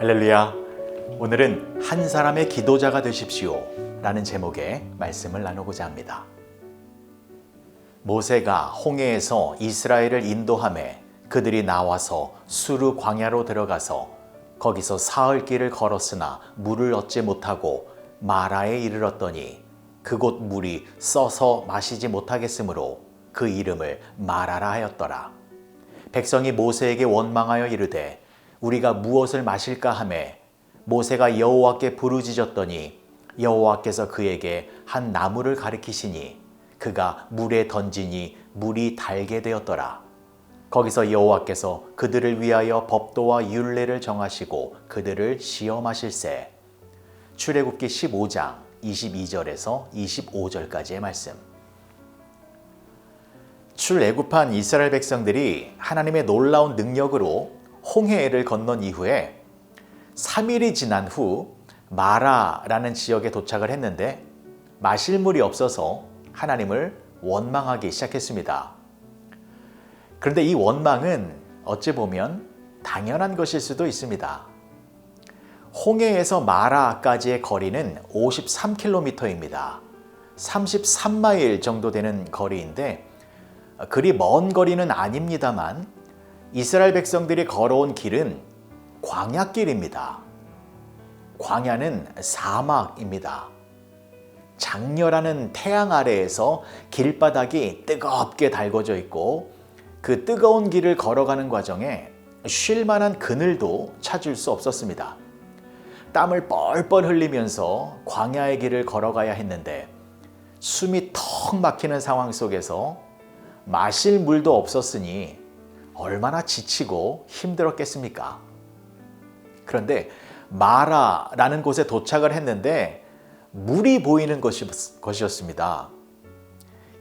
할렐루야. 오늘은 한 사람의 기도자가 되십시오 라는 제목의 말씀을 나누고자 합니다. 모세가 홍해에서 이스라엘을 인도하매 그들이 나와서 수르 광야로 들어가서 거기서 사흘 길을 걸었으나 물을 얻지 못하고 마라에 이르렀더니 그곳 물이 써서 마시지 못하겠으므로 그 이름을 마라라 하였더라. 백성이 모세에게 원망하여 이르되 우리가 무엇을 마실까 하매 모세가 여호와께 부르짖었더니 여호와께서 그에게 한 나무를 가리키시니 그가 물에 던지니 물이 달게 되었더라. 거기서 여호와께서 그들을 위하여 법도와 율례를 정하시고 그들을 시험하실세. 출애굽기 15장 22절에서 25절까지의 말씀. 출애굽한 이스라엘 백성들이 하나님의 놀라운 능력으로 홍해를 건넌 이후에 3일이 지난 후 마라라는 지역에 도착을 했는데 마실 물이 없어서 하나님을 원망하기 시작했습니다. 그런데 이 원망은 어찌 보면 당연한 것일 수도 있습니다. 홍해에서 마라까지의 거리는 53km입니다. 33마일 정도 되는 거리인데 그리 먼 거리는 아닙니다만 이스라엘 백성들이 걸어온 길은 광야길입니다. 광야는 사막입니다. 장렬하는 태양 아래에서 길바닥이 뜨겁게 달궈져 있고 그 뜨거운 길을 걸어가는 과정에 쉴 만한 그늘도 찾을 수 없었습니다. 땀을 뻘뻘 흘리면서 광야의 길을 걸어가야 했는데 숨이 턱 막히는 상황 속에서 마실 물도 없었으니 얼마나 지치고 힘들었겠습니까? 그런데 마라라는 곳에 도착을 했는데 물이 보이는 것이었습니다.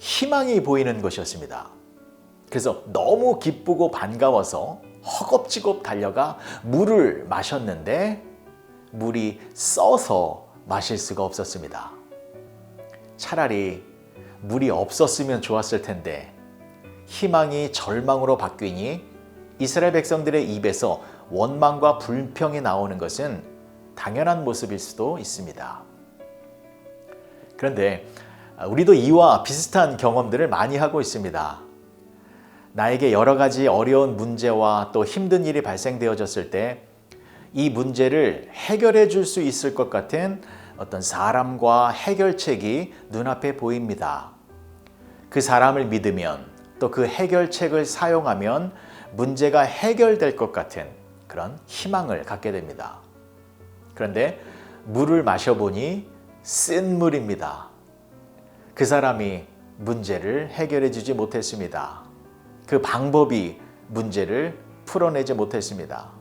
희망이 보이는 것이었습니다. 그래서 너무 기쁘고 반가워서 허겁지겁 달려가 물을 마셨는데 물이 써서 마실 수가 없었습니다. 차라리 물이 없었으면 좋았을 텐데 희망이 절망으로 바뀌니 이스라엘 백성들의 입에서 원망과 불평이 나오는 것은 당연한 모습일 수도 있습니다. 그런데 우리도 이와 비슷한 경험들을 많이 하고 있습니다. 나에게 여러 가지 어려운 문제와 또 힘든 일이 발생되어졌을 때 이 문제를 해결해 줄 수 있을 것 같은 어떤 사람과 해결책이 눈앞에 보입니다. 그 사람을 믿으면 또 그 해결책을 사용하면 문제가 해결될 것 같은 그런 희망을 갖게 됩니다. 그런데 물을 마셔보니 쓴 물입니다. 그 사람이 문제를 해결해 주지 못했습니다. 그 방법이 문제를 풀어내지 못했습니다.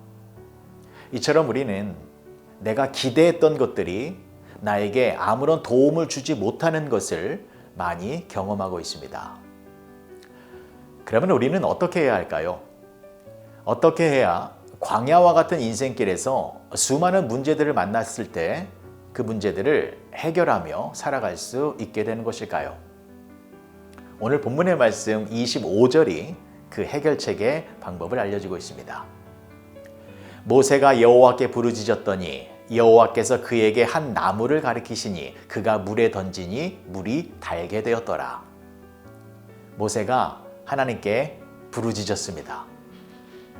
이처럼 우리는 내가 기대했던 것들이 나에게 아무런 도움을 주지 못하는 것을 많이 경험하고 있습니다. 그러면 우리는 어떻게 해야 할까요? 어떻게 해야 광야와 같은 인생길에서 수많은 문제들을 만났을 때 그 문제들을 해결하며 살아갈 수 있게 되는 것일까요? 오늘 본문의 말씀 25절이 그 해결책의 방법을 알려주고 있습니다. 모세가 여호와께 부르짖었더니 여호와께서 그에게 한 나무를 가리키시니 그가 물에 던지니 물이 달게 되었더라. 모세가 하나님께 부르짖었습니다.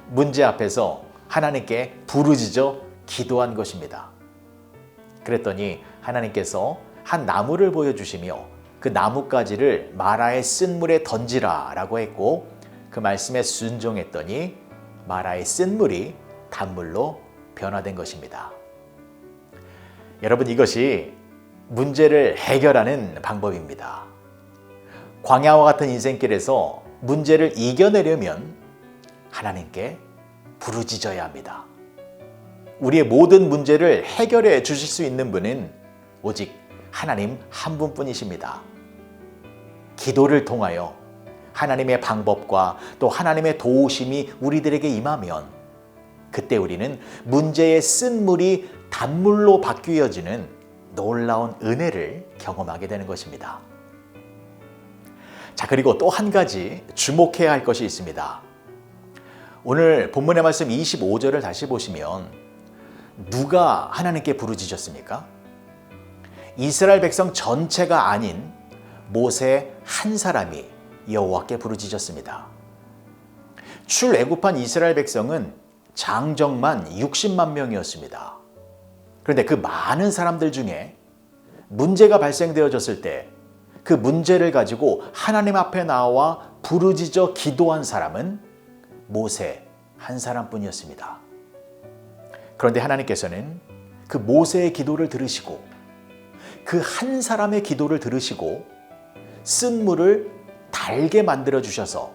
문제 앞에서 하나님께 부르짖어 기도한 것입니다. 그랬더니 하나님께서 한 나무를 보여주시며 그 나뭇가지를 마라의 쓴 물에 던지라 라고 했고 그 말씀에 순종했더니 마라의 쓴 물이 단물로 변화된 것입니다. 여러분, 이것이 문제를 해결하는 방법입니다. 광야와 같은 인생길에서 문제를 이겨내려면 하나님께 부르짖어야 합니다. 우리의 모든 문제를 해결해 주실 수 있는 분은 오직 하나님 한 분뿐이십니다. 기도를 통하여 하나님의 방법과 또 하나님의 도우심이 우리들에게 임하면 그때 우리는 문제의 쓴 물이 단물로 바뀌어지는 놀라운 은혜를 경험하게 되는 것입니다. 자, 그리고 또 한 가지 주목해야 할 것이 있습니다. 오늘 본문의 말씀 25절을 다시 보시면 누가 하나님께 부르짖었습니까? 이스라엘 백성 전체가 아닌 모세 한 사람이 여호와께 부르짖었습니다. 출애굽한 이스라엘 백성은 장정만 60만 명이었습니다. 그런데 그 많은 사람들 중에 문제가 발생되어졌을 때 그 문제를 가지고 하나님 앞에 나와 부르짖어 기도한 사람은 모세 한 사람뿐이었습니다. 그런데 하나님께서는 그 모세의 기도를 들으시고 그 한 사람의 기도를 들으시고 쓴 물을 달게 만들어 주셔서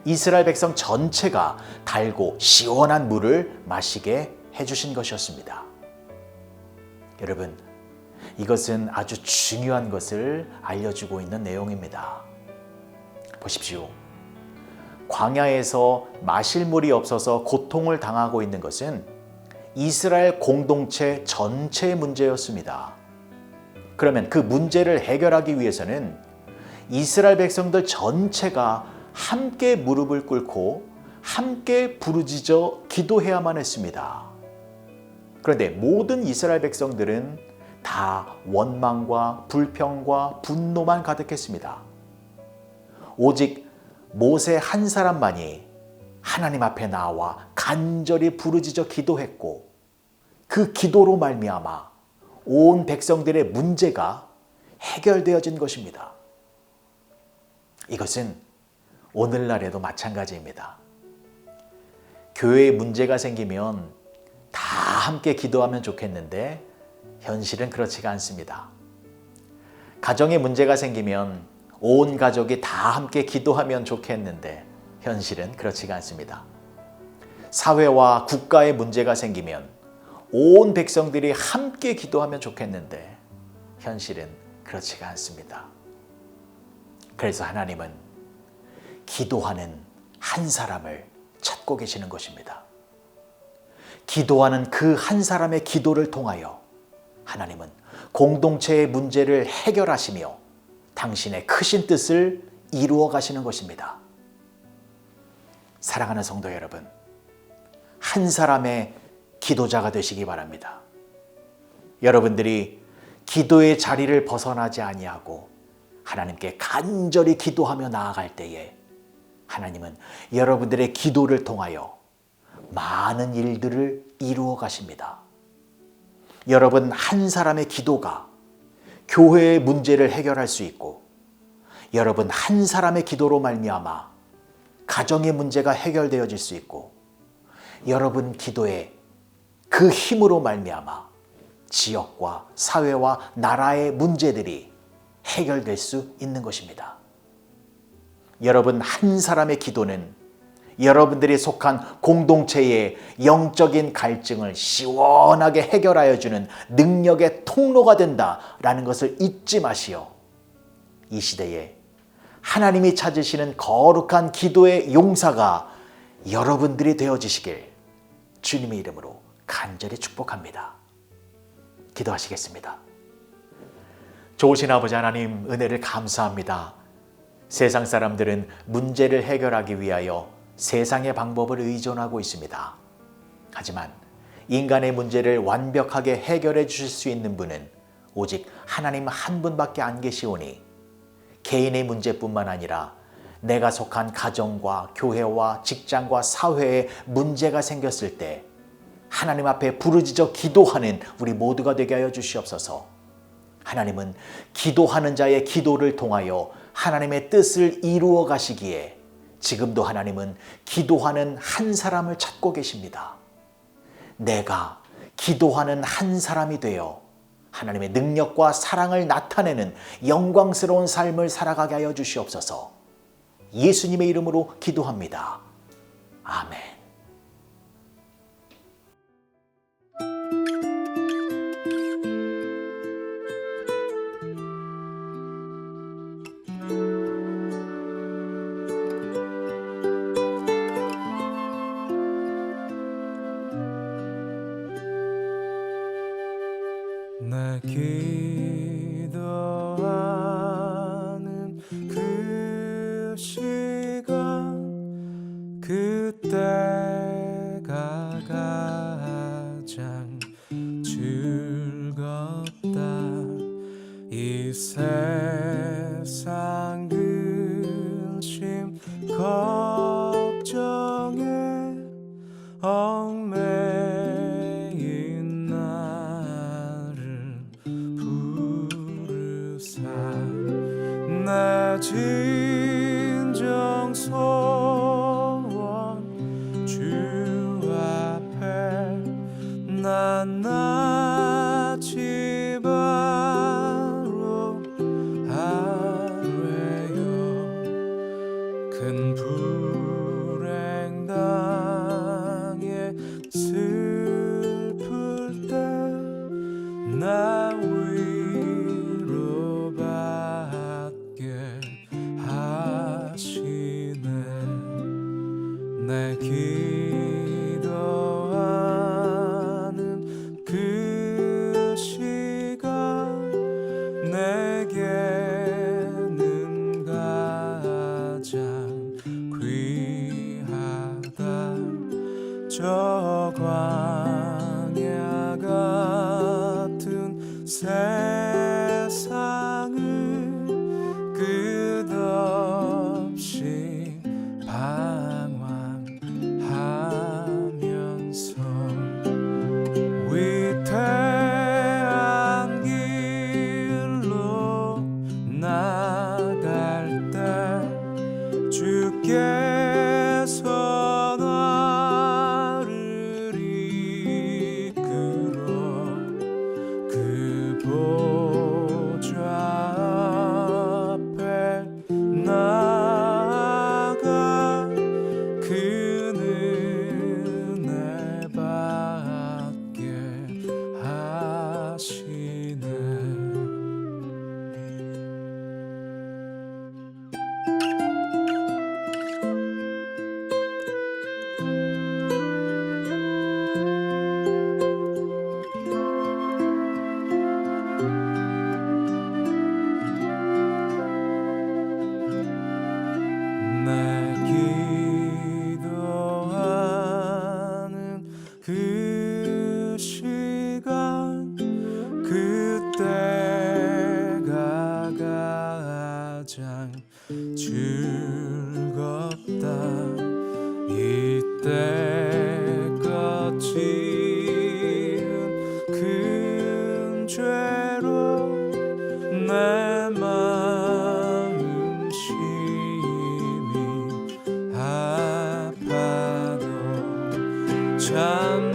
이스라엘 백성 전체가 달고 시원한 물을 마시게 해주신 것이었습니다. 여러분, 이것은 아주 중요한 것을 알려주고 있는 내용입니다. 보십시오. 광야에서 마실 물이 없어서 고통을 당하고 있는 것은 이스라엘 공동체 전체의 문제였습니다. 그러면 그 문제를 해결하기 위해서는 이스라엘 백성들 전체가 함께 무릎을 꿇고 함께 부르짖어 기도해야만 했습니다. 그런데 모든 이스라엘 백성들은 다 원망과 불평과 분노만 가득했습니다. 오직 모세 한 사람만이 하나님 앞에 나와 간절히 부르짖어 기도했고 그 기도로 말미암아 온 백성들의 문제가 해결되어진 것입니다. 이것은 오늘날에도 마찬가지입니다. 교회에 문제가 생기면 다 함께 기도하면 좋겠는데 현실은 그렇지가 않습니다. 가정에 문제가 생기면 온 가족이 다 함께 기도하면 좋겠는데 현실은 그렇지가 않습니다. 사회와 국가의 문제가 생기면 온 백성들이 함께 기도하면 좋겠는데 현실은 그렇지가 않습니다. 그래서 하나님은 기도하는 한 사람을 찾고 계시는 것입니다. 기도하는 그 한 사람의 기도를 통하여 하나님은 공동체의 문제를 해결하시며 당신의 크신 뜻을 이루어 가시는 것입니다. 사랑하는 성도 여러분, 한 사람의 기도자가 되시기 바랍니다. 여러분들이 기도의 자리를 벗어나지 아니하고 하나님께 간절히 기도하며 나아갈 때에 하나님은 여러분들의 기도를 통하여 많은 일들을 이루어 가십니다. 여러분 한 사람의 기도가 교회의 문제를 해결할 수 있고 여러분 한 사람의 기도로 말미암아 가정의 문제가 해결되어질 수 있고 여러분 기도에 그 힘으로 말미암아 지역과 사회와 나라의 문제들이 해결될 수 있는 것입니다. 여러분 한 사람의 기도는 여러분들이 속한 공동체의 영적인 갈증을 시원하게 해결하여 주는 능력의 통로가 된다라는 것을 잊지 마시오. 이 시대에 하나님이 찾으시는 거룩한 기도의 용사가 여러분들이 되어지시길 주님의 이름으로 간절히 축복합니다. 기도하시겠습니다. 좋으신 아버지 하나님, 은혜를 감사합니다. 세상 사람들은 문제를 해결하기 위하여 세상의 방법을 의존하고 있습니다. 하지만 인간의 문제를 완벽하게 해결해 주실 수 있는 분은 오직 하나님 한 분밖에 안 계시오니 개인의 문제뿐만 아니라 내가 속한 가정과 교회와 직장과 사회에 문제가 생겼을 때 하나님 앞에 부르짖어 기도하는 우리 모두가 되게 하여 주시옵소서. 하나님은 기도하는 자의 기도를 통하여 하나님의 뜻을 이루어 가시기에 지금도 하나님은 기도하는 한 사람을 찾고 계십니다. 내가 기도하는 한 사람이 되어 하나님의 능력과 사랑을 나타내는 영광스러운 삶을 살아가게 하여 주시옵소서. 예수님의 이름으로 기도합니다. 아멘. 내 기도하는 그 시간 그때가 가장 진정 소원 주 앞에 난 나지 바로 아뢰요 큰 불행 당해 슬플 때 나 위로받게 하시네 내 기도하는 그 시간 내게는 가장 귀하다 저 광야 같은 세상을 끝없이 방황하면서 위태한 길로 나갈 때 주께서 나를 이끌어 그 보좌 앞에 나아가 그 은혜 받게 하시네 내 기도하는 그 시간 그때가 가장 즐겁다 이때껏 지은 큰 죄로 내 마음 심히 아파도 참